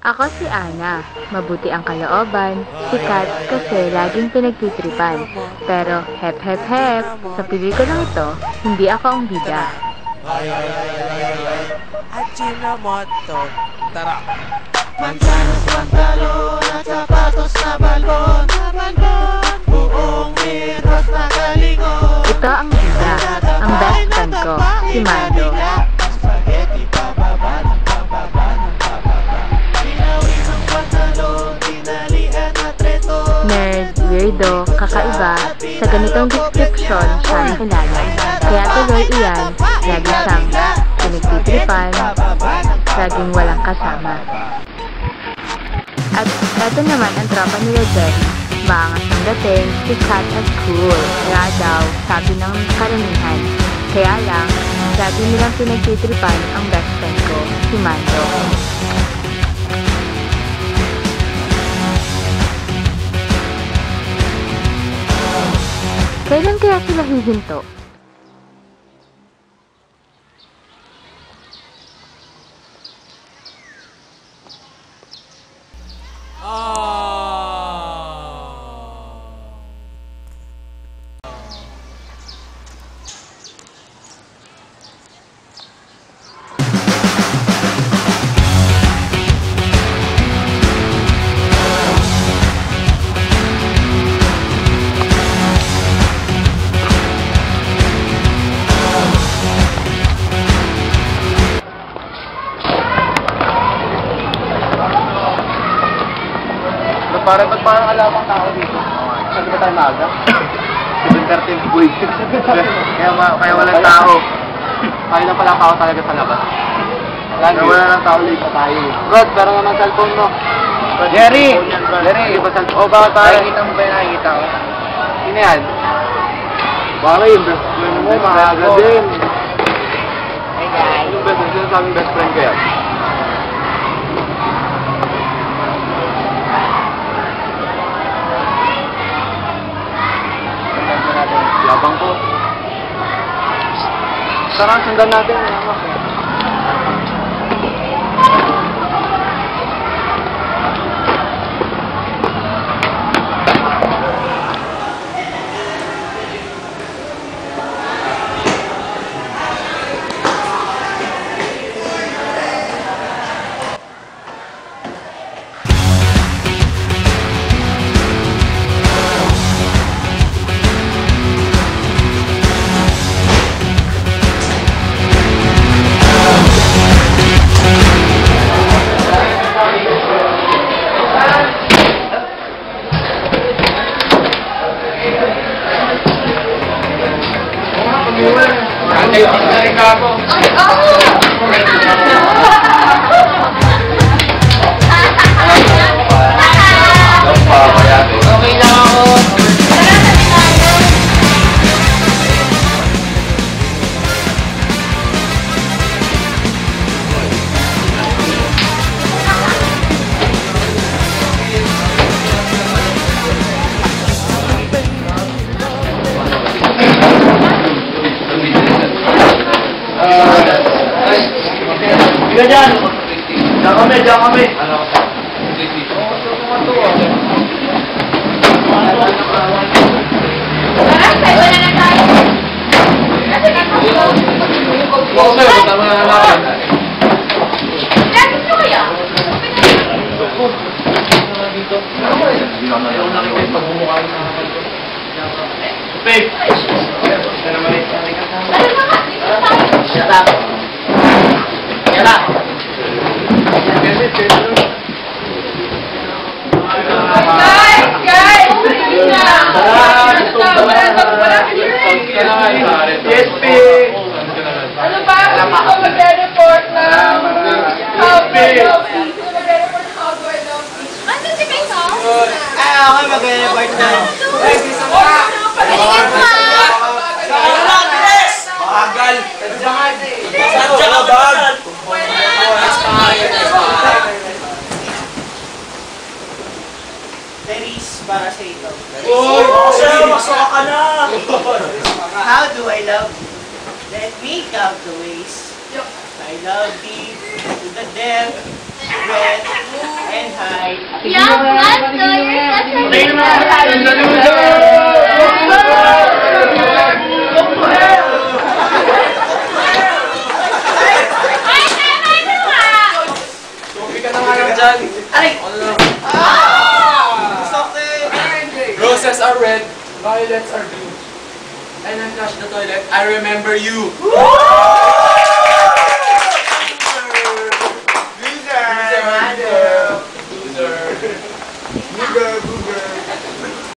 Ako si Ana. Mabuti ang kalooban, sikat kasi laging pinagtitripan. Pero hep hep hep, sa pelikulang ito, hindi ako ang bida. Ajinomoto. Tara! Mansanas, pantalon at sapatos na balbon. Buong miras na galingon. Ito ang bida, ang best friend ko, si Mando. Spaghetti pababa ng pababa ng pababa. Tinawin ang pantalon, tinalian at reto. Nerd, weirdo, kakaiba, sa ganitong description siya nakilala. Kaya tuloy iyan, lagi siyang pinagtitripan, laging walang kasama. At eto naman ang tropa nila Jerry. Maangas ang dating, sikat at cool. Kaya daw, sabi ng karamihan. Kaya lang, lagi nilang pinagtitripan ang best friend ko, si Mando. Kailan kaya sila hihinto? Parang alamang tao dito. Saan ba tayo maaga? 7:13 boy. Kaya walang tao. Tayo lang pala tao talaga sa labas. Kaya wala lang tao late pa tayo. Rod, pero naman cellphone mo. Jerry! Jerry! O ba tayo? Nakikita mo ba yung nakikita ko? Sino yan? Baka yung best friend mo, maaga din. Hey guys! Yung best friend, sinasabing best friend ko yan. Labang ko. Tara, sundan natin. Okay lang ako. Diyan dyan! Diyan kami! Ano? Tayo na lang tayo. Kasi Tama na natin. Lagi nyo kaya? Hindi na nakikita yung pagbumukha yung nakakal ko. Babe! Ano naman ito? Ano na nga? Shut up! Shut up! Guys! Umalis na! Yes, P! Ano ba? Ako mag-report na Hogwarts Office. Sino mag-report ng Hogwarts Office? Ano si Beto? Ako mag-report na. Pagalingin mo ha! Bagal! Sadya ka ba? Teris para sa ito. Uy! Masaka ka na! How do I love you? Let me count the ways. I love thee to the depth, breath, Yeah, that's Roses are red, violets are blue. And then flush the toilet, I remember you. Loser.